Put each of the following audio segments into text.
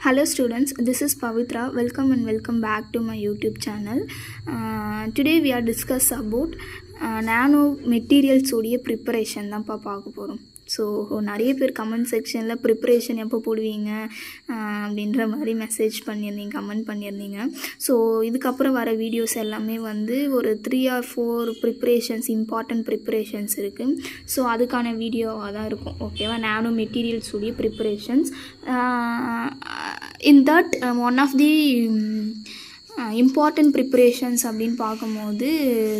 Hello students, this is Pavitra. Welcome back to my YouTube channel. Today we are discuss about nano materials உடைய preparation தான் பார்க்க போகிறோம். So நிறைய பேர் comment செக்ஷனில் ப்ரிப்ரேஷன் எப்போ போடுவீங்க அப்படின்ற மாதிரி மெசேஜ் பண்ணியிருந்தீங்க, கமெண்ட் பண்ணியிருந்தீங்க. ஸோ இதுக்கப்புறம் வர வீடியோஸ் எல்லாமே வந்து ஒரு 3 or 4 ப்ரிப்ரேஷன்ஸ், இம்பார்ட்டன்ட் ப்ரிப்ரேஷன்ஸ் இருக்குது. ஸோ அதுக்கான வீடியோவாக தான் இருக்கும். ஓகேவா? நானோ மெட்டீரியல்ஸ் உடைய preparations. In that one of the important preparations அப்படின்னு பார்க்கும்போது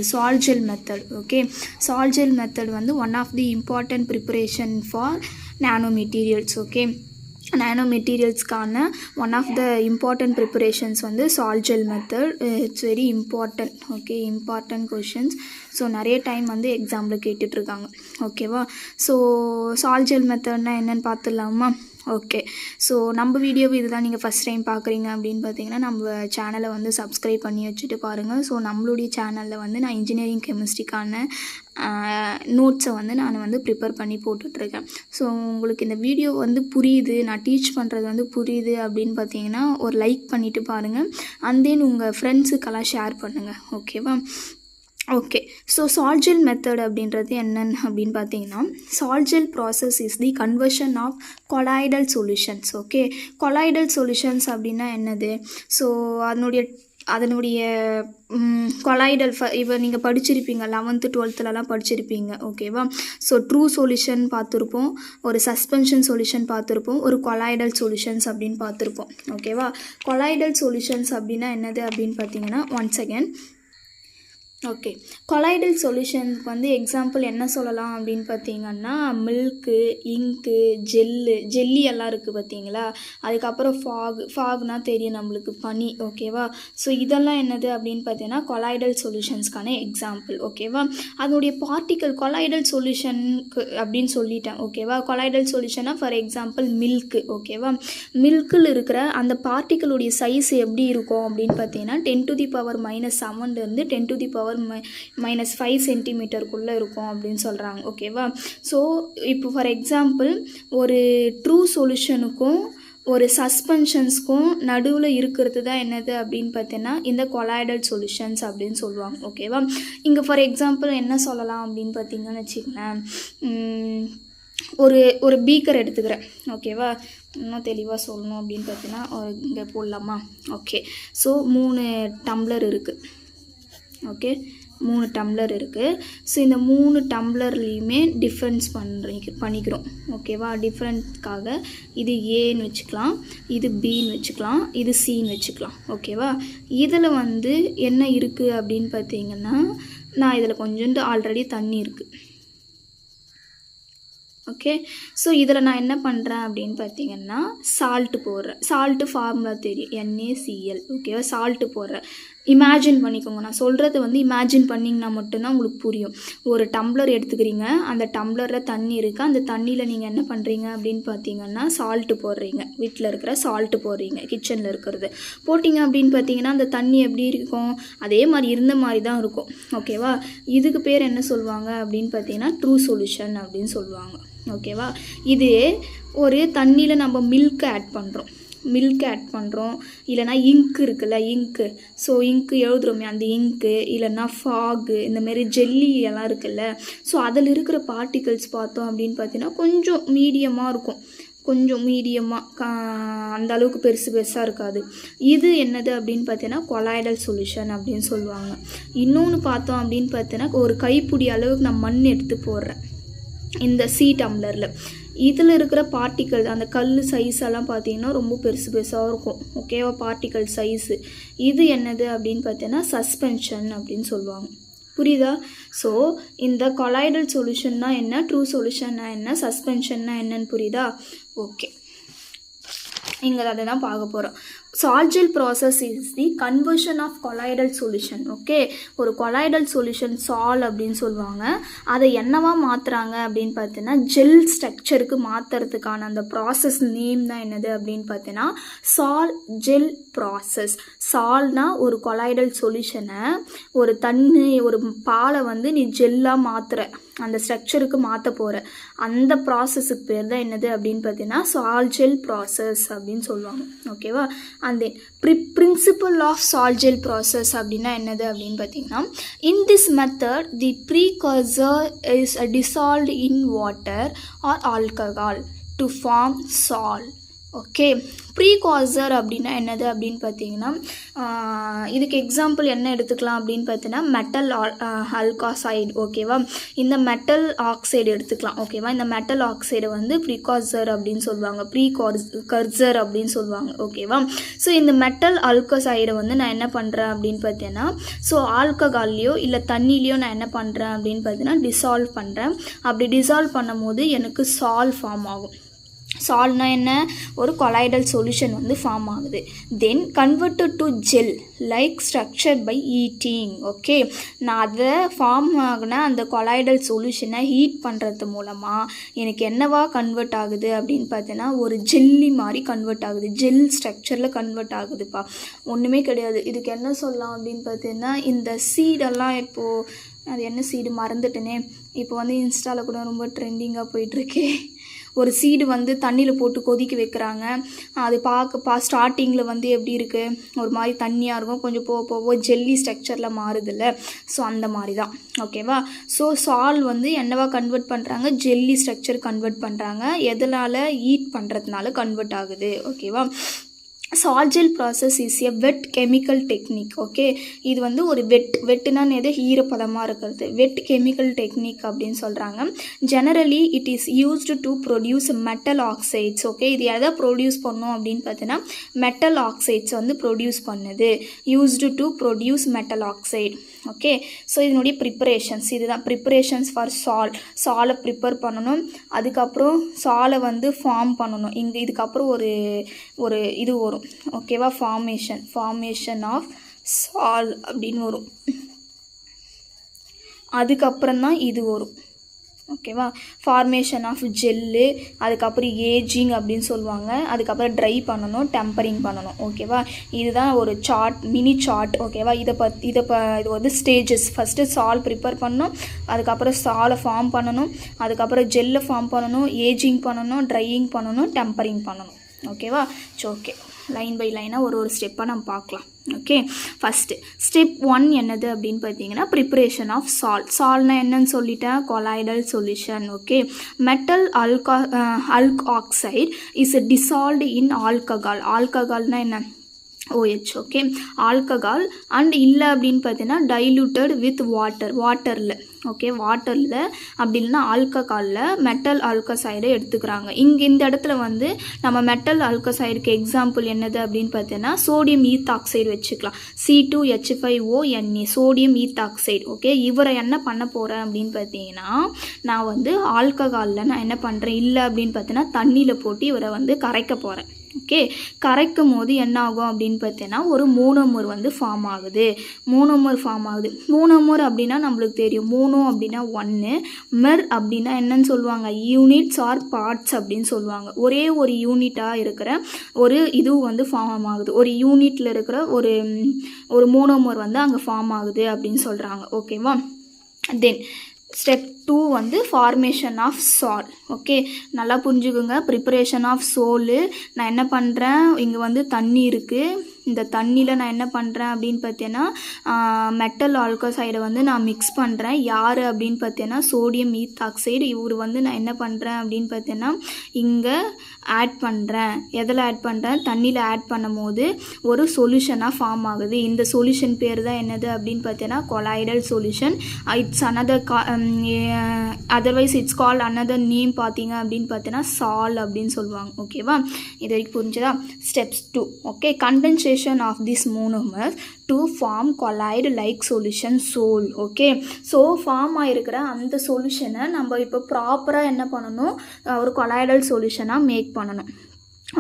salt gel method. Okay, salt gel method வந்து one of the important preparation for nano materials. Okay, nano மெட்டீரியல்ஸ்க்கான one of the important preparations வந்து salt gel method. It's very important. Okay, important questions. So நிறைய time வந்து example கேட்டுட்ருக்காங்க. ஓகேவா? So sol gel மெத்தட்னால் என்னென்னு பார்த்துடலாமா? Okay, so நம்ம வீடியோவை இதுதான் நீங்கள் ஃபஸ்ட் டைம் பார்க்குறீங்க அப்படின்னு பார்த்தீங்கன்னா நம்ம சேனலை வந்து சப்ஸ்கிரைப் பண்ணி வச்சுட்டு பாருங்கள். ஸோ நம்மளுடைய சேனலில் வந்து நான் இன்ஜினியரிங் கெமிஸ்ட்ரிக்கான நோட்ஸை வந்து நான் வந்து ப்ரிப்பேர் பண்ணி போட்டுட்ருக்கேன். ஸோ உங்களுக்கு இந்த வீடியோ வந்து புரியுது, நான் டீச் பண்ணுறது வந்து புரியுது அப்படின்னு பார்த்தீங்கன்னா ஒரு லைக் பண்ணிவிட்டு பாருங்கள். அண்ட் தென் உங்கள் ஃப்ரெண்ட்ஸுக்கெல்லாம் ஷேர் பண்ணுங்கள். ஓகேவா? Okay, so sol gel method அப்படின்றது என்னன்னு அப்படின்னு பார்த்தீங்கன்னா, salt gel process is the conversion of colloidal solutions. Okay, colloidal solutions அப்படின்னா என்னது? ஸோ அதனுடைய கொலாய்டல் இப்போ நீங்கள் படிச்சிருப்பீங்க, 11th 12thலலாம் படிச்சிருப்பீங்க. ஓகேவா? ஸோ ட்ரூ சொல்யூஷன் பார்த்துருப்போம், ஒரு சஸ்பென்ஷன் சொல்யூஷன் பார்த்துருப்போம், ஒரு கொலாய்டல் சொல்யூஷன்ஸ் அப்படின்னு பார்த்துருப்போம். ஓகேவா? கொலாய்டல் சொல்யூஷன்ஸ் அப்படின்னா என்னது அப்படின்னு பார்த்தீங்கன்னா, ஒன்ஸ் அகேன் ஓகே, கொலாய்டல் சொல்யூஷனுக்கு வந்து எக்ஸாம்பிள் என்ன சொல்லலாம் அப்படின்னு பார்த்தீங்கன்னா, மில்க்கு, இங்கு, ஜெல்லி எல்லாம் இருக்குது பார்த்தீங்களா? அதுக்கப்புறம் ஃபாக்னால் தெரியும் நம்மளுக்கு, பனி. ஓகேவா? ஸோ இதெல்லாம் என்னது அப்படின்னு பார்த்தீங்கன்னா கொலாய்டல் சொல்யூஷன்ஸ்க்கான எக்ஸாம்பிள். ஓகேவா? அதனுடைய பார்ட்டிக்கல் கொலாய்டல் சொல்யூஷனுக்கு அப்படின்னு சொல்லிட்டேன். ஓகேவா? கொலாய்டல் சொல்யூஷனாக ஃபார் எக்ஸாம்பிள் மில்க்கு. ஓகேவா? மில்கில் இருக்கிற அந்த பார்ட்டிக்கலுடைய சைஸ் எப்படி இருக்கும் அப்படின்னு பார்த்தீங்கன்னா 10⁻⁻7 10⁻⁻5 சென்டிமீட்டருக்குள்ளே இருக்கும் அப்படின்னு சொல்கிறாங்க. ஓகேவா? ஸோ இப்போ ஃபார் எக்ஸாம்பிள் ஒரு ட்ரூ சொல்யூஷனுக்கும் ஒரு சஸ்பென்ஷன்ஸ்க்கும் நடுவில் இருக்கிறது தான் என்னது அப்படின்னு பார்த்தீங்கன்னா இந்த கொலாய்டல் சொல்யூஷன்ஸ் அப்படின்னு சொல்லுவாங்க. ஓகேவா? இங்கே ஃபார் எக்ஸாம்பிள் என்ன சொல்லலாம் அப்படின்னு பார்த்தீங்கன்னு வச்சுக்கோங்களேன், ஒரு பீக்கர் எடுத்துக்கிறேன். ஓகேவா? இன்னும் தெளிவாக சொல்லணும் அப்படின்னு பார்த்தீங்கன்னா இங்கே போடலாமா? ஓகே, ஸோ 3 டம்ளர் இருக்குது. ஓகே, 3 டம்ளர் இருக்குது. ஸோ இந்த 3 டம்ளர்லேயுமே டிஃப்ரென்ஸ் பண்ணிக்கிறோம். ஓகேவா? டிஃப்ரெண்ட்காக இது ஏன்னு வச்சுக்கலாம், இது பின்னு வச்சுக்கலாம், இது சின்னு வச்சுக்கலாம். ஓகேவா? இதில் வந்து என்ன இருக்குது அப்படின்னு பார்த்தீங்கன்னா, நான் இதில் கொஞ்சோண்டு ஆல்ரெடி தண்ணி இருக்குது. ஓகே, ஸோ இதில் நான் என்ன பண்ணுறேன் அப்படின்னு பார்த்தீங்கன்னா சால்ட்டு போடுறேன். சால்ட்டு ஃபார்முலா தெரியும், NaCl. ஓகேவா? சால்ட்டு போடுறேன். இமேஜின் பண்ணிக்கோங்க, நான் சொல்கிறது வந்து இமேஜின் பண்ணிங்கன்னா மட்டும்தான் உங்களுக்கு புரியும். ஒரு டம்ளர் எடுத்துக்கிறீங்க, அந்த டம்ளரில் தண்ணி இருக்குது, அந்த தண்ணியில் நீங்கள் என்ன பண்ணுறீங்க அப்படின்னு பார்த்தீங்கன்னா சால்ட்டு போடுறீங்க. வீட்டில் இருக்கிற சால்ட்டு போடுறீங்க, கிச்சனில் இருக்கிறது போட்டிங்க அப்படின்னு பார்த்தீங்கன்னா அந்த தண்ணி எப்படி இருக்கும்? அதே மாதிரி இருந்த மாதிரி தான் இருக்கும். ஓகேவா? இதுக்கு பேர் என்ன சொல்லுவாங்க அப்படின்னு பார்த்தீங்கன்னா ட்ரூ சொல்யூஷன் அப்படின்னு சொல்லுவாங்க. ஓகேவா? இது ஒரு தண்ணியில் நம்ம மில்க் ஆட் பண்ணுறோம், இல்லைனா இங்கு இருக்குல்ல, இங்கு. ஸோ இங்கு எழுதுகிறோமே, அந்த இங்கு இல்லைன்னா ஃபாகு, இந்தமாரி ஜெல்லி எல்லாம் இருக்குல்ல. ஸோ அதில் இருக்கிற பார்ட்டிகல்ஸ் பார்த்தோம் அப்படின்னு பார்த்தீங்கன்னா கொஞ்சம் மீடியமாக இருக்கும், கொஞ்சம் மீடியமாக, அந்த அளவுக்கு பெருசாக இருக்காது. இது என்னது அப்படின்னு பார்த்தீங்கன்னா கொலாய்டல் சொல்யூஷன் அப்படின்னு சொல்லுவாங்க. இன்னொன்று பார்த்தோம் அப்படின்னு பார்த்தீங்கன்னா ஒரு கைப்பிடி அளவுக்கு நான் மண் எடுத்து போடுறேன் இந்த சி டம்ளரில். இதில் இருக்கிற பார்ட்டிக்கல், அந்த கல் சைஸ் எல்லாம் பார்த்தீங்கன்னா ரொம்ப பெருசாக இருக்கும். ஓகேவா? Particle size. இது என்னது அப்படின்னு பார்த்தீங்கன்னா சஸ்பென்ஷன் அப்படின்னு சொல்லுவாங்க. புரியுதா? ஸோ இந்த கொலாய்டல் சொல்யூஷன்னா என்ன, ட்ரூ சொல்யூஷன்னா என்ன, சஸ்பென்ஷன்னா என்னன்னு புரியுதா? ஓகே, இங்கே அதை தான் பார்க்க போகிறோம். Sol gel process is the conversion of colloidal solution. Okay, ஒரு கொலாய்டல் சொல்யூஷன் சால் அப்படின்னு சொல்லுவாங்க. அதை என்னவா மாற்றுறாங்க அப்படின்னு பார்த்தீங்கன்னா ஜெல் ஸ்ட்ரக்சருக்கு மாற்றுறதுக்கான அந்த ப்ராசஸ் நேம் தான் என்னது அப்படின்னு பார்த்தீங்கன்னா சால் ஜெல் ப்ராசஸ். சால்னா ஒரு கொலாய்டல் சொல்யூஷனை, ஒரு தண்ணி, ஒரு பாலை வந்து நீ ஜெல்லாக மாற்றுற, அந்த ஸ்ட்ரக்சருக்கு மாற்ற போகிற அந்த ப்ராசஸுக்கு பேர் தான் என்னது அப்படின்னு பார்த்தீங்கன்னா சால்ட் ஜெல் ப்ராசஸ் அப்படின்னு அப்படின்னு சொல்லுவாங்க. ஓகேவா? And then principle of salt gel process அப்படின்னா என்னது அப்படின்னு பார்த்தீங்கன்னா, in this method the precursor is dissolved in water or alcohol to form salt. Okay, precursor அப்படின்னா என்னது அப்படின்னு பார்த்தீங்கன்னா, இதுக்கு எக்ஸாம்பிள் என்ன எடுத்துக்கலாம் அப்படின்னு பார்த்தீங்கன்னா, மெட்டல் ஆல்காசைடு. ஓகேவா? இந்த மெட்டல் ஆக்சைடு எடுத்துக்கலாம். ஓகேவா? இந்த மெட்டல் ஆக்சைடை வந்து ப்ரீகாசர் அப்படின்னு சொல்லுவாங்க, ப்ரீகர்சர் அப்படின்னு சொல்லுவாங்க. ஓகேவா? ஸோ இந்த மெட்டல் ஆல்கசைடை வந்து நான் என்ன பண்ணுறேன் அப்படின்னு பார்த்தீங்கன்னா, ஸோ ஆல்கஹால்லையோ இல்லை தண்ணிலையோ நான் என்ன பண்ணுறேன் அப்படின்னு பார்த்தீங்கன்னா டிசால்வ் பண்ணுறேன். அப்படி டிசால்வ் பண்ணும் போது எனக்கு சால் ஃபார்ம் ஆகும். சால்னா என்ன? ஒரு கொலாய்டல் சொல்யூஷன் வந்து ஃபார்ம் ஆகுது. Then converted to gel like structure by heating. Okay, நான் அதை ஃபார்ம் ஆகின அந்த கொலாய்டல் சொல்யூஷனை ஹீட் பண்ணுறது மூலமாக எனக்கு என்னவா கன்வெர்ட் ஆகுது அப்படின்னு பார்த்தீங்கன்னா, ஒரு ஜெல்லி மாதிரி கன்வெர்ட் ஆகுது, ஜெல் ஸ்ட்ரக்சரில் கன்வெர்ட் ஆகுதுப்பா. ஒன்றுமே கிடையாது. இதுக்கு என்ன சொல்லலாம் அப்படின்னு பார்த்தீங்கன்னா, இந்த சீடெல்லாம் இப்போது அது என்ன சீடு மறந்துட்டேனே, இப்போ வந்து இன்ஸ்டாவில் கூட ரொம்ப ட்ரெண்டிங்காக போயிட்டுருக்கு. ஒரு சீடு வந்து தண்ணியில் போட்டு கொதிக்க வைக்கிறாங்க. அது ஸ்டார்டிங்கில் வந்து எப்படி இருக்குது, ஒரு மாதிரி தண்ணியாக இருக்கும், கொஞ்சம் போக ஜெல்லி ஸ்ட்ரக்சரில் மாறுதில்ல. ஸோ அந்த மாதிரி தான். ஓகேவா? ஸோ சால் வந்து என்னவா கன்வெர்ட் பண்ணுறாங்க? ஜெல்லி ஸ்ட்ரக்சர் கன்வெர்ட் பண்ணுறாங்க. எதனால்? ஹீட் பண்ணுறதுனால கன்வெர்ட் ஆகுது. ஓகேவா? Salt gel process is a wet chemical technique. Okay, இது வந்து ஒரு வெட்டுனா எது? ஈரப்பதமாக இருக்கிறது. வெட் கெமிக்கல் டெக்னிக் அப்படின்னு சொல்கிறாங்க. Generally it is used to produce metal oxides. Okay, இது எதை ப்ரொடியூஸ் பண்ணோம் அப்படின்னு பார்த்தீங்கன்னா, மெட்டல் ஆக்சைட்ஸ் வந்து ப்ரொடியூஸ் பண்ணுது. Used to produce metal oxide. Okay, so இதனுடைய ப்ரிப்பரேஷன்ஸ் இதுதான். ப்ரிப்பரேஷன்ஸ் ஃபார் சாலை ப்ரிப்பேர் பண்ணணும். அதுக்கப்புறம் சாலை வந்து ஃபார்ம் பண்ணணும். இதுக்கப்புறம் ஒரு இது வரும். ஓகேவா? ஃபார்மேஷன் ஆஃப் சால் அப்படின்னு வரும். அதுக்கப்புறம் தான் இது வரும். ஓகேவா? ஃபார்மேஷன் ஆஃப் ஜெல்லு, அதுக்கப்புறம் ஏஜிங் அப்படின்னு சொல்லுவாங்க. அதுக்கப்புறம் ட்ரை பண்ணணும், டெம்பரிங் பண்ணணும். ஓகேவா? இதுதான் ஒரு சார்ட், மினி சார்ட். ஓகேவா? இது வந்து ஸ்டேஜஸ். ஃபஸ்ட்டு சால் ப்ரிப்பேர் பண்ணணும், அதுக்கப்புறம் சாலை ஃபார்ம் பண்ணணும், அதுக்கப்புறம் ஜெல்லை ஃபார்ம் பண்ணணும், ஏஜிங் பண்ணணும், ட்ரையிங் பண்ணணும், டெம்பரிங் பண்ணணும். ஓகேவா? ஸோ ஓகே, லைன் பை லைனாக ஒரு ஸ்டெப்பாக நம்ம பார்க்கலாம். ஓகே, ஃபஸ்ட்டு ஸ்டெப் 1 என்னது அப்படின்னு பார்த்தீங்கன்னா, ப்ரிப்பரேஷன் ஆஃப் சால்ட்னா என்னன்னு சொல்லிட்டேன், colloidal solution. Okay, metal oxide is dissolved in alcohol. ஆல்கஹால்னா என்ன? OH. Okay, alcohol. அண்ட் இல்லை அப்படின்னு பார்த்தீங்கன்னா டைலூட்டட் வித் வாட்டரில். ஓகே, வாட்டரில் அப்படி இல்லைன்னா ஆல்கஹாலில் மெட்டல் ஆல்கசைடை எடுத்துக்கிறாங்க. இந்த இடத்துல வந்து நம்ம மெட்டல் ஆல்கசைடுக்கு எக்ஸாம்பிள் என்னது அப்படின்னு பார்த்தீங்கன்னா, சோடியம் ஈத்தாக்சைடு வச்சுக்கலாம். C2H5ONe, sodium ethoxide. ஓகே, இவரை என்ன பண்ண போகிறேன் அப்படின்னு பார்த்தீங்கன்னா, நான் வந்து ஆல்கஹாலில் நான் என்ன பண்ணுறேன் இல்லை அப்படின்னு பார்த்தீங்கன்னா தண்ணியில் போட்டு இவரை வந்து கரைக்க போகிறேன். ஓகே, கரைக்கும் போது என்ன ஆகும் அப்படின்னு பார்த்தீங்கன்னா, ஒரு மோனோமர் வந்து ஃபார்ம் ஆகுது. மோனோமர் அப்படின்னா நம்மளுக்கு தெரியும். மோனோ அப்படின்னா 1, மெர் அப்படின்னா என்னன்னு சொல்லுவாங்க? யூனிட்ஸ் ஆர் பார்ட்ஸ் அப்படின்னு சொல்லுவாங்க. ஒரே ஒரு யூனிட்டாக இருக்கிற ஒரு இது வந்து ஃபார்ம் ஆகுது. ஒரு யூனிட்டில் இருக்கிற ஒரு மோனோமர் வந்து அங்கே ஃபார்ம் ஆகுது அப்படின்னு சொல்கிறாங்க. ஓகேவா? தென் ஸ்டெப் 2 வந்து ஃபார்மேஷன் ஆஃப் சால். ஓகே, நல்லா புரிஞ்சுக்கோங்க. Preparation of sol. நான் என்ன பண்ணுறேன், இங்கே வந்து தண்ணி இருக்குது. இந்த தண்ணியில் நான் என்ன பண்ணுறேன் அப்படின்னு பார்த்தீங்கன்னா, மெட்டல் ஆல்கசைடை வந்து நான் மிக்ஸ் பண்ணுறேன். யார் அப்படின்னு பார்த்தீங்கன்னா சோடியம் ஈத்தாக்சைடு. இவர் வந்து நான் என்ன பண்ணுறேன் அப்படின்னு பார்த்தீங்கன்னா இங்கே ஆட் பண்ணுறேன். எதில் ஆட் பண்ணுறேன்? தண்ணியில் ஆட் பண்ணும் போது ஒரு சொல்யூஷனாக ஃபார்ம் ஆகுது. இந்த சொல்யூஷன் பேர் தான் என்னது அப்படின்னு பார்த்தீங்கன்னா colloidal solution. It's another otherwise it's called another name பார்த்தீங்க அப்படின்னு பார்த்தீங்கன்னா சால் அப்படின்னு சொல்லுவாங்க. ஓகேவா? இது வரைக்கும் புரிஞ்சதா? Steps 2. Okay, condensation of this monomer to form colloid like solution sol. Okay, so form ஆகிருக்கிற அந்த சொல்யூஷனை நம்ம இப்போ ப்ராப்பராக என்ன பண்ணணும், ஒரு கொலாய்டல் சொல்யூஷனாக மேக் பண்ணணும்.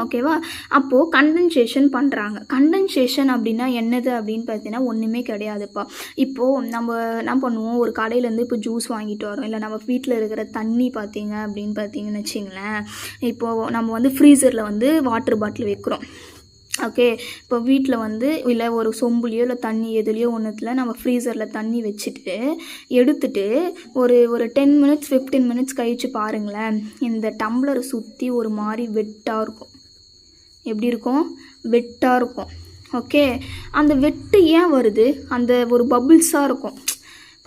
ஓகேவா? அப்போது கண்டென்சேஷன் பண்ணுறாங்க. கண்டென்சேஷன் அப்படின்னா என்னது அப்படின்னு பார்த்தீங்கன்னா ஒன்றுமே கிடையாதுப்பா. இப்போது நம்ம என்ன பண்ணுவோம், ஒரு கடையிலேருந்து இப்போ ஜூஸ் வாங்கிட்டு வரோம், இல்லை நம்ம வீட்டில் இருக்கிற தண்ணி பார்த்தீங்கன்னு வச்சிங்களேன். இப்போது நம்ம வந்து ஃப்ரீசரில் வந்து வாட்டர் பாட்டில் வைக்கிறோம். ஓகே, இப்போ வீட்டில் வந்து இல்லை ஒரு சொம்புலையோ இல்லை தண்ணி எதுலேயோ ஒன்றுத்தில் நம்ம ஃப்ரீசரில் தண்ணி வச்சுட்டு எடுத்துட்டு ஒரு 10 மினிட்ஸ் 15 மினிட்ஸ் கழித்து பாருங்களேன், இந்த டம்ளரை சுற்றி ஒரு மாதிரி வெட்டாக இருக்கும். எப்படி இருக்கும்? வெட்டாக இருக்கும். ஓகே, அந்த வெட்டு ஏன் வருது? அந்த ஒரு பபுள்ஸாக இருக்கும்.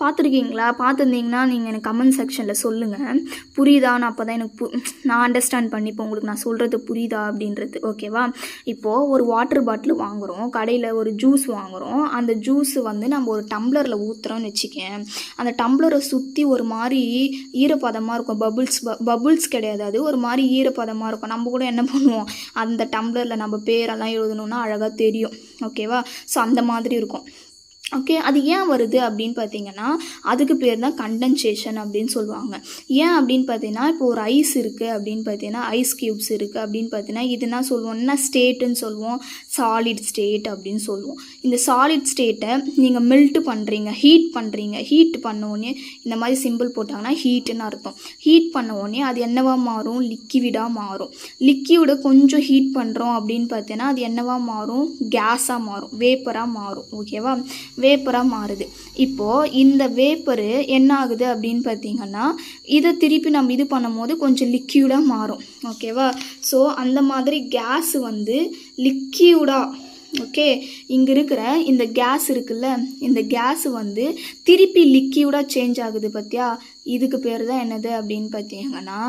பார்த்துருக்கீங்களா? பார்த்துருந்தீங்கன்னா நீங்கள் எனக்கு கமெண்ட் செக்ஷனில் சொல்லுங்கள். புரியுதான்னு, அப்போ தான் எனக்கு நான் அண்டர்ஸ்டாண்ட் பண்ணிப்போம் உங்களுக்கு நான் சொல்கிறது புரியுதா அப்படின்றது. ஓகேவா? இப்போது ஒரு வாட்டர் பாட்டில் வாங்குகிறோம், கடையில் ஒரு ஜூஸ் வாங்குகிறோம். அந்த ஜூஸு வந்து நம்ம ஒரு டம்ளரில் ஊற்றுறோன்னு வச்சுக்கேன். அந்த டம்ளரை சுற்றி ஒரு மாதிரி ஈரப்பதமாக இருக்கும். பபுள்ஸ் கிடையாது, அது ஒரு மாதிரி ஈரப்பதமாக இருக்கும். நம்ம கூட என்ன பண்ணுவோம், அந்த டம்ளரில் நம்ம பேரெல்லாம் எழுதணுன்னா அழகாக தெரியும். ஓகேவா? ஸோ அந்த மாதிரி இருக்கும். ஓகே, அது ஏன் வருது அப்படின்னு பார்த்தீங்கன்னா அதுக்கு பேர் தான் கண்டென்சேஷன் அப்படின்னு சொல்லுவாங்க. ஏன் அப்படின்னு பார்த்தீங்கன்னா இப்போ ஒரு ஐஸ் இருக்குது அப்படின்னு பார்த்தீங்கன்னா ஐஸ் க்யூப்ஸ் இருக்குது அப்படின்னு பார்த்தீங்கன்னா இது என்ன சொல்லுவோம்னா ஸ்டேட்டுன்னு சொல்லுவோம், சாலிட் ஸ்டேட் அப்படின்னு சொல்லுவோம். இந்த சாலிட் ஸ்டேட்டை நீங்கள் மெல்ட் பண்ணுறீங்க, ஹீட் பண்ணுறீங்க. ஹீட் பண்ணோடனே இந்த மாதிரி சிம்பிள் போட்டாங்கன்னா ஹீட்டுன்னு அர்த்தம். ஹீட் பண்ண உடனே அது என்னவா மாறும்? லிக்விடாக மாறும். லிக்விடை கொஞ்சம் ஹீட் பண்ணுறோம் அப்படின்னு பார்த்தீங்கன்னா அது என்னவா மாறும்? கேஸாக மாறும், வேப்பராக மாறும். ஓகேவா? வேப்பராக மாறுது. இப்போது இந்த வேப்பரு என்ன ஆகுது அப்படின்னு பார்த்தீங்கன்னா இதை திருப்பி நம்ம இது பண்ணும் போது கொஞ்சம் லிக்யூடாக மாறும். ஓகேவா? ஸோ அந்த மாதிரி கேஸ் வந்து லிக்யூடாக, ஓகே, இங்கே இருக்கிற இந்த கேஸ் இருக்குல்ல, இந்த கேஸ் வந்து திருப்பி லிக்யூடாக சேஞ்ச் ஆகுது பார்த்தியா? இதுக்கு பேர் தான் என்னது அப்படின்னு பார்த்தீங்கன்னா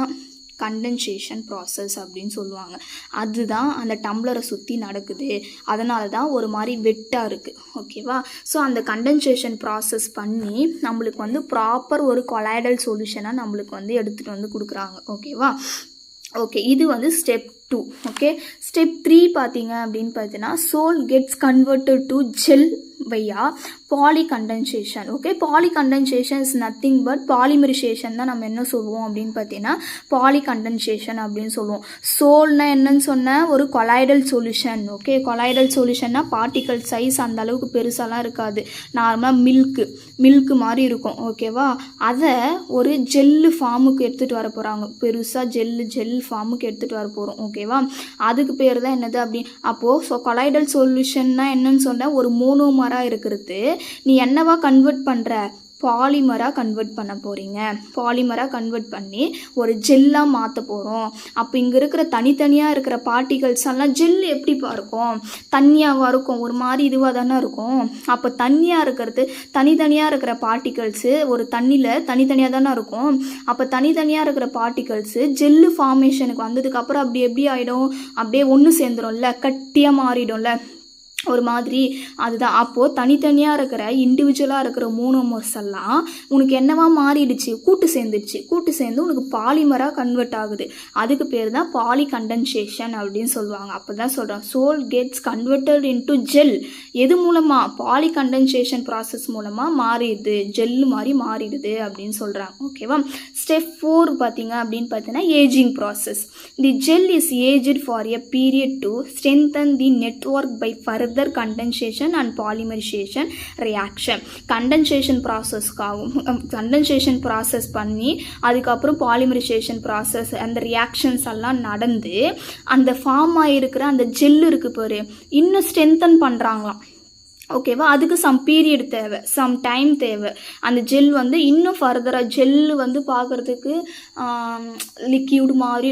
கண்டென்சேஷன் ப்ராசஸ் அப்படின்னு சொல்லுவாங்க. அதுதான் அந்த டம்ளரை சுற்றி நடக்குது. அதனால தான் ஒரு மாதிரி வெட்டாக இருக்குது. ஓகேவா? ஸோ அந்த கண்டென்சேஷன் ப்ராசஸ் பண்ணி நம்மளுக்கு வந்து ப்ராப்பர் ஒரு கொலாய்டல் சொல்யூஷனாக நம்மளுக்கு வந்து எடுத்துகிட்டு வந்து கொடுக்குறாங்க. ஓகேவா? ஓகே, இது வந்து ஸ்டெப் 2. ஓகே, ஸ்டெப் 3 பார்த்தீங்க அப்படின்னு பார்த்தீங்கன்னா sol gets converted to gel via polycondensation. Okay, polycondensation is nothing but polymerization தான் நம்ம என்ன சொல்லுவோம் அப்படின்னு பார்த்தீங்கன்னா polycondensation அப்படின்னு சொல்லுவோம். சோல்னா என்னன்னு சொன்ன ஒரு கொலாய்டல் சொல்யூஷன். ஓகே, கொலாய்டல் சொல்யூஷன்னா பார்ட்டிகல் சைஸ் அந்த அளவுக்கு பெருசாலாம் இருக்காது, நார்மலாக மில்க்கு மாதிரி இருக்கும். ஓகேவா? அதை ஒரு ஜெல்லு ஃபார்முக்கு எடுத்துகிட்டு வர போகிறாங்க. பெருசாக ஜெல் ஃபார்முக்கு எடுத்துகிட்டு வர போகிறோம். ஓகேவா? அதுக்கு பேர் தான் என்னது அப்படி. அப்போது ஸோ கொலாய்டல் சொல்யூஷன்னா என்னன்னு சொன்ன ஒரு மோனோமராக இருக்கிறது நீ என்னவா கன்வெர்ட் பண்ணுற? பாலிமராக கன்வெர்ட் பண்ண போகிறீங்க. பாலிமராக கன்வெர்ட் பண்ணி ஒரு ஜெல்லாக மாற்ற போகிறோம். அப்போ இங்கே இருக்கிற தனித்தனியாக இருக்கிற பார்ட்டிகல்ஸ் எல்லாம் ஜெல் எப்படிப்பா இருக்கும்? தண்ணியாவாக இருக்கும், ஒரு மாதிரி இதுவாக தானே இருக்கும். அப்போ தண்ணியாக இருக்கிறது தனித்தனியாக இருக்கிற பார்ட்டிகல்ஸு ஒரு தண்ணியில் தனித்தனியாக தானே இருக்கும். அப்போ தனித்தனியாக இருக்கிற பார்ட்டிகல்ஸு ஜெல்லு ஃபார்மேஷனுக்கு வந்ததுக்கப்புறம் அப்படி எப்படி ஆகிடும்? அப்படியே ஒன்று சேர்ந்துடும்ல, கட்டியாக மாறிடும்ல ஒரு மாதிரி. அதுதான் அப்போது தனித்தனியாக இருக்கிற இண்டிவிஜுவலாக இருக்கிற மோனோமர்ஸ் எல்லாம் உனக்கு என்னவா மாறிடுச்சு? கூட்டு சேர்ந்து உனக்கு பாலிமராக கன்வெர்ட் ஆகுது. அதுக்கு பேர் தான் பாலிகண்டென்சேஷன் அப்படின்னு சொல்லுவாங்க. அப்போ தான் சொல்கிறோம் sol gets converted into gel. எது மூலமாக? பாலிகண்டென்சேஷன் ப்ராசஸ் மூலமாக மாறிடுது, ஜெல்லு மாதிரி மாறிடுது அப்படின்னு சொல்கிறாங்க. ஓகேவா? ஸ்டெப் 4 பார்த்தீங்க அப்படின்னு பார்த்தீங்கன்னா ageing process. The gel is aged for a period to strengthen the network by further condensation and polymerization reaction. Condensation process பண்ணி அதுக்கப்புறம் பாலிமரைசேஷன் ப்ராசஸ் அந்த ரியாக்ஷன்ஸ் எல்லாம் நடந்து அந்த ஃபார்ம் ஆகிருக்கிற அந்த ஜெல்லு இருக்கு பாரு இன்னும் ஸ்ட்ரென்தன் பண்ணுறாங்களாம். ஓகேவா? அதுக்கு சம் பீரியட் தேவை, சம் டைம் தேவை. அந்த ஜெல் வந்து இன்னும் ஃபர்தராக ஜெல்லு வந்து பார்க்குறதுக்கு லிக்யூட் மாதிரி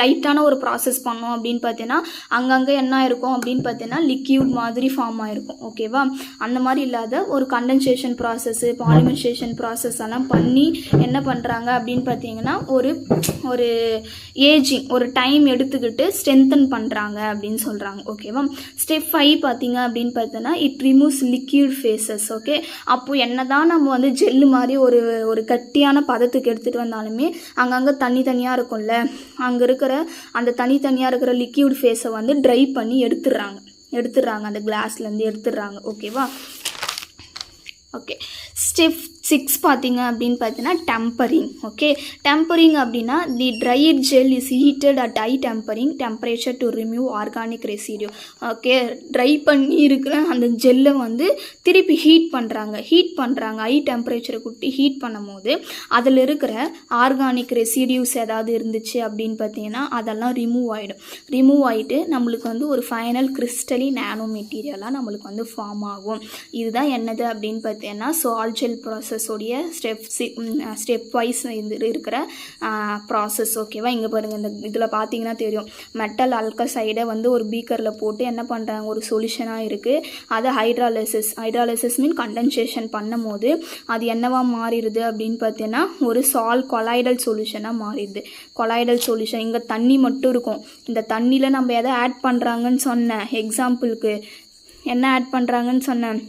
லைட்டான ஒரு ப்ராசஸ் பண்ணோம் அப்படின்னு பார்த்தீங்கன்னா அங்கங்கே என்ன இருக்கும் அப்படின்னு பார்த்தீங்கன்னா லிக்யூட் மாதிரி ஃபார்ம் ஆகிருக்கும். ஓகேவா? அந்த மாதிரி இல்லாத ஒரு கண்டென்சேஷன் ப்ராசஸ்ஸு பாலிமரைசேஷன் ப்ராசஸ் எல்லாம் பண்ணி என்ன பண்ணுறாங்க அப்படின்னு பார்த்தீங்கன்னா ஒரு ஏஜிங் ஒரு டைம் எடுத்துக்கிட்டு ஸ்ட்ரென்தன் பண்ணுறாங்க அப்படின்னு சொல்கிறாங்க. ஓகேவா? ஸ்டெப் 5 பார்த்தீங்க அப்படின்னு பார்த்தோன்னா it removes liquid phases. Okay, அப்போ என்னதான் நம்ம வந்து ஜெல்லு மாதிரி ஒரு கட்டியான பதத்துக்கு எடுத்துகிட்டு வந்தாலுமே அங்கங்கே தனித்தனியாக இருக்கும்ல, அங்கே இருக்கிற அந்த தனித்தனியாக இருக்கிற லிக்யூட் ஃபேஸை வந்து ட்ரை பண்ணி எடுத்துடுறாங்க அந்த கிளாஸ்லேருந்து எடுத்துடுறாங்க. ஓகேவா? ஓகே, ஸ்டெப் 6 பார்த்தீங்க அப்படின்னு பார்த்தீங்கன்னா டெம்பரிங். ஓகே, டெம்பரிங் அப்படின்னா the dried gel is heated at high temperature to remove organic residue. Okay, dry பண்ணி இருக்கிற அந்த ஜெல்லை வந்து திருப்பி ஹீட் பண்ணுறாங்க ஹை டெம்பரேச்சரை கூட்டி ஹீட் பண்ணும் போது அதில் இருக்கிற ஆர்கானிக் ரெசிடியூஸ் ஏதாவது இருந்துச்சு அப்படின்னு பார்த்தீங்கன்னா அதெல்லாம் ரிமூவ் ஆகிட்டு நம்மளுக்கு வந்து ஒரு ஃபைனல் கிறிஸ்டலி நானோ மெட்டீரியலாக நம்மளுக்கு வந்து ஃபார்ம் ஆகும். இதுதான் என்னது அப்படின்னு பார்த்தீங்கன்னா சால்ட் ஜெல் ப்ராசஸ் ப்ராசஸோடைய ஸ்டெப் வைஸ் இருக்கிற ப்ராசஸ். ஓகேவா, இங்கே பாருங்கள், இந்த இதில் பார்த்தீங்கன்னா தெரியும், மெட்டல் ஆல்கசைடை வந்து ஒரு பீக்கரில் போட்டு என்ன பண்ணுறாங்க, ஒரு சொல்யூஷனாக இருக்குது. அதை ஹைட்ராலிசிஸ் மீன் கண்டென்சேஷன் பண்ணும் போது அது என்னவா மாறிடுது அப்படின்னு பார்த்தீங்கன்னா ஒரு கொலாய்டல் சொல்யூஷனாக மாறிடுது. கொலாய்டல் சொல்யூஷன், இங்கே தண்ணி மட்டும் இருக்கும். இந்த தண்ணியில் நம்ம எதை ஆட் பண்ணுறாங்கன்னு சொன்னேன், எக்ஸாம்பிளுக்கு என்ன ஆட் பண்ணுறாங்கன்னு சொன்னேன்,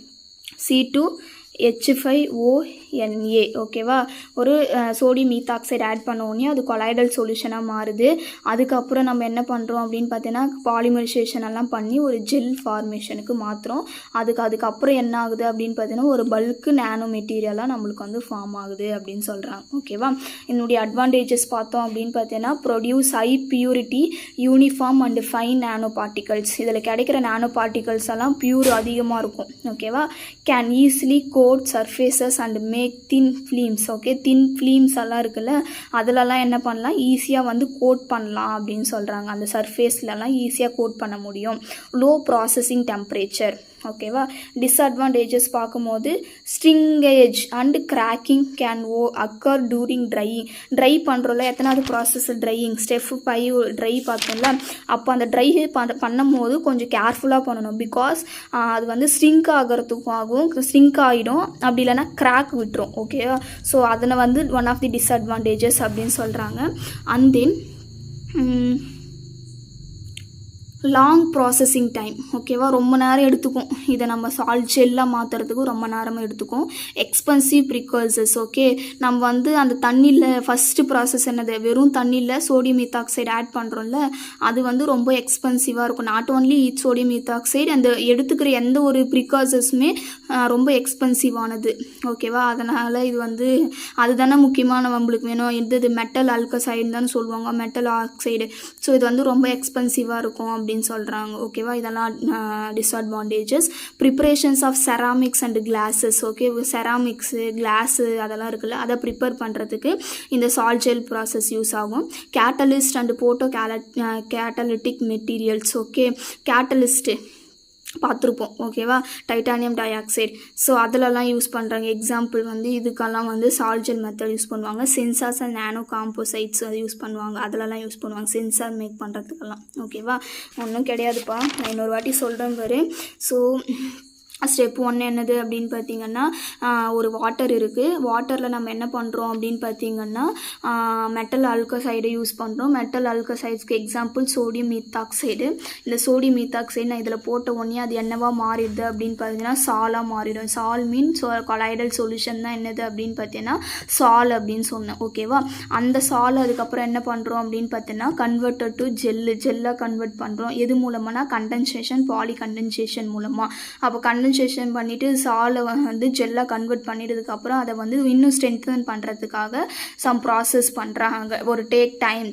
C2H5ONA. ஓகேவா, ஒரு சோடியம் ஈத்தாக்சைடு ஆட் பண்ணோடனே அது கொலாய்டல் சொல்யூஷனாக மாறுது. அதுக்கப்புறம் நம்ம என்ன பண்ணுறோம் அப்படின்னு பார்த்தீங்கன்னா பாலிமரைசேஷன் எல்லாம் பண்ணி ஒரு ஜெல் ஃபார்மேஷனுக்கு மாற்றுறோம். அதுக்கப்புறம் என்ன ஆகுது அப்படின்னு பார்த்தீங்கன்னா ஒரு பல்க்கு நேனோ மெட்டீரியலாக நம்மளுக்கு வந்து ஃபார்ம் ஆகுது அப்படின்னு சொல்கிறாங்க. ஓகேவா, என்னுடைய அட்வான்டேஜஸ் பார்த்தோம் அப்படின்னு பார்த்தீங்கன்னா produce high purity, uniform and fine nano particles. இதில் கிடைக்கிற நேனோ பார்ட்டிகல்ஸ் எல்லாம் பியூர் அதிகமாக இருக்கும். ஓகேவா, can easily coat surfaces and make thin films. Okay, thin films எல்லாம் இருக்குல்ல, அதிலலாம் என்ன பண்ணலாம், ஈஸியாக வந்து கோட் பண்ணலாம் அப்படின்னு சொல்கிறாங்க. அந்த சர்ஃபேஸ்லலாம் ஈஸியாக கோட் பண்ண முடியும். Low processing temperature. ஓகேவா, டிஸ்அட்வான்டேஜஸ் பார்க்கும்போது shrinkage and cracking can occur during dry பண்ணுறோம்ல, எத்தனாவது ப்ராசஸ் ட்ரையிங், ஸ்டெப் 5 ட்ரை பார்த்தோம்ல, அப்போ அந்த ட்ரை பண்ணும் போது கொஞ்சம் கேர்ஃபுல்லாக பண்ணணும். பிகாஸ் அது வந்து ஸ்ட்ரிங்க் ஆகிடும், அப்படி இல்லைன்னா கிராக் விட்டுரும். ஓகேவா, ஸோ அதில் வந்து ஒன் ஆஃப் தி டிஸ்அட்வான்டேஜஸ் அப்படின்னு சொல்கிறாங்க. And then long processing time. ஓகேவா, ரொம்ப நேரம் எடுத்துக்கும். இதை நம்ம சால்ட் ஜெல்லாக மாற்றுறதுக்கு ரொம்ப நேரமாக எடுத்துக்கும். எக்ஸ்பென்சிவ் ப்ரிகர்சர்ஸ். ஓகே, நம்ம வந்து அந்த தண்ணியில் ஃபஸ்ட்டு ப்ராசஸ் என்னது, வெறும் தண்ணியில் சோடியம் ஈத்தாக்சைடு ஆட் பண்ணுறோம்ல, அது வந்து ரொம்ப எக்ஸ்பென்சிவாக இருக்கும். நாட் ஓன்லி சோடியம் ஈத்தாக்சைடு, அந்த எடுத்துக்கிற எந்த ஒரு ப்ரிகாசர்ஸுமே ரொம்ப எக்ஸ்பென்சிவானது. ஓகேவா, அதனால் இது வந்து அதுதானே முக்கியமான நம்மளுக்கு வேணும். இது மெட்டல் ஆல்கசைடுன்னு தானே சொல்லுவாங்க, மெட்டல் ஆக்சைடு. ஸோ இது வந்து ரொம்ப எக்ஸ்பென்சிவாக இருக்கும் அப்படின்னு சொல்கிறாங்க. ஓகேவா, இதெல்லாம் disadvantages. Preparations of ceramics and glasses. Okay, ceramics glass அதெல்லாம் இருக்குல்ல, அதை ப்ரிப்பேர் பண்ணுறதுக்கு இந்த சால்ட் ஜெல் ப்ராசஸ் யூஸ் ஆகும். Catalyst and catalytic materials. Okay, catalyst பார்த்துருப்போம். ஓகேவா, டைட்டானியம் டை ஆக்சைடு. ஸோ அதிலலாம் யூஸ் பண்ணுறாங்க. எக்ஸாம்பிள் வந்து இதுக்கெல்லாம் வந்து சால்ட் ஜெல் மெத்தட் யூஸ் பண்ணுவாங்க. Sensors and nano composites use பண்ணுவாங்க, அதிலலாம் யூஸ் பண்ணுவாங்க சென்சார் மேக் பண்ணுறதுக்கெல்லாம். ஓகேவா, ஒன்றும் கிடையாதுப்பா, நான் இன்னொரு வாட்டி சொல்கிறேன் பாரு. ஸோ ஸ்டெப் 1 என்னது அப்படின்னு பார்த்தீங்கன்னா ஒரு வாட்டர் இருக்குது. வாட்டரில் நம்ம என்ன பண்ணுறோம் அப்படின்னு பார்த்தீங்கன்னா மெட்டல் ஆல்கசைடு யூஸ் பண்ணுறோம். மெட்டல் ஆல்கசைட்ஸ்க்கு எக்ஸாம்பிள் சோடியம் ஈத்தாக்சைடு. இந்த சோடியம் ஈத்தாக்சைடு நான் இதில் போட்ட உடனே அது என்னவா மாறிடுது அப்படின்னு பார்த்தீங்கன்னா சாலாக மாறிடும். சால் மீன் கொலாய்டல் சொல்யூஷன் தான் என்னது அப்படின்னு பார்த்தீங்கன்னா சால் அப்படின்னு சொன்னேன். ஓகேவா, அந்த சால் அதுக்கப்புறம் என்ன பண்ணுறோம் அப்படின்னு பார்த்தீங்கன்னா கன்வெர்ட்டட் டு ஜெல்லாக கன்வெர்ட் பண்ணுறோம். எது மூலமானா கண்டென்சேஷன், பாலி கண்டென்சேஷன் மூலமாக. அப்போ கண்டென்சேஷன் பண்ணிவிட்டு சாலை வந்து ஜெல்லாக கன்வெர்ட் பண்ணிட்டதுக்கப்புறம் அதை வந்து இன்னும் ஸ்ட்ரென்தன் பண்ணுறதுக்காக சம் ப்ராசஸ் பண்ணுறாங்க. ஒரு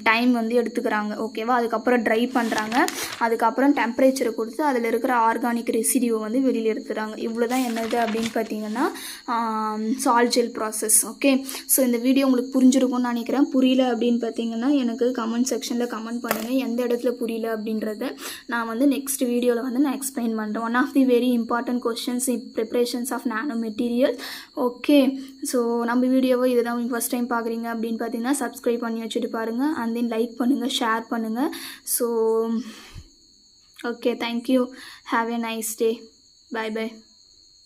டைம் வந்து எடுத்துக்கிறாங்க. ஓகேவா, அதுக்கப்புறம் ட்ரை பண்ணுறாங்க. அதுக்கப்புறம் டெம்பரேச்சரை கொடுத்து அதில் இருக்கிற ஆர்கானிக் ரெசிடியூவை வந்து வெளியில் எடுத்துகிறாங்க. இவ்வளோ தான் என்னது அப்படின்னு பார்த்தீங்கன்னா salt gel process. Okay, so இந்த வீடியோ உங்களுக்கு புரிஞ்சிருக்கும்னு நினைக்கிறேன். புரியல அப்படின்னு பார்த்தீங்கன்னா எனக்கு கமெண்ட் செக்ஷனில் கமெண்ட் பண்ணுங்கள், எந்த இடத்துல புரியல அப்படின்றத நான் வந்து நெக்ஸ்ட் வீடியோவில் வந்து நான் எக்ஸ்பிளைன் பண்ணுறேன். One of the very important questions in preparations of nanomaterial. Okay, so நம்ம வீடியோவை இதுதான் ஃபஸ்ட் டைம் பார்க்குறீங்க அப்படின்னு பார்த்தீங்கன்னா சப்ஸ்கிரைப் பண்ணி வச்சுட்டு பாருங்கள். அண்ட் தென் லைக் பண்ணுங்கள், ஷேர் பண்ணுங்கள். So okay, thank you, have a nice day, bye by.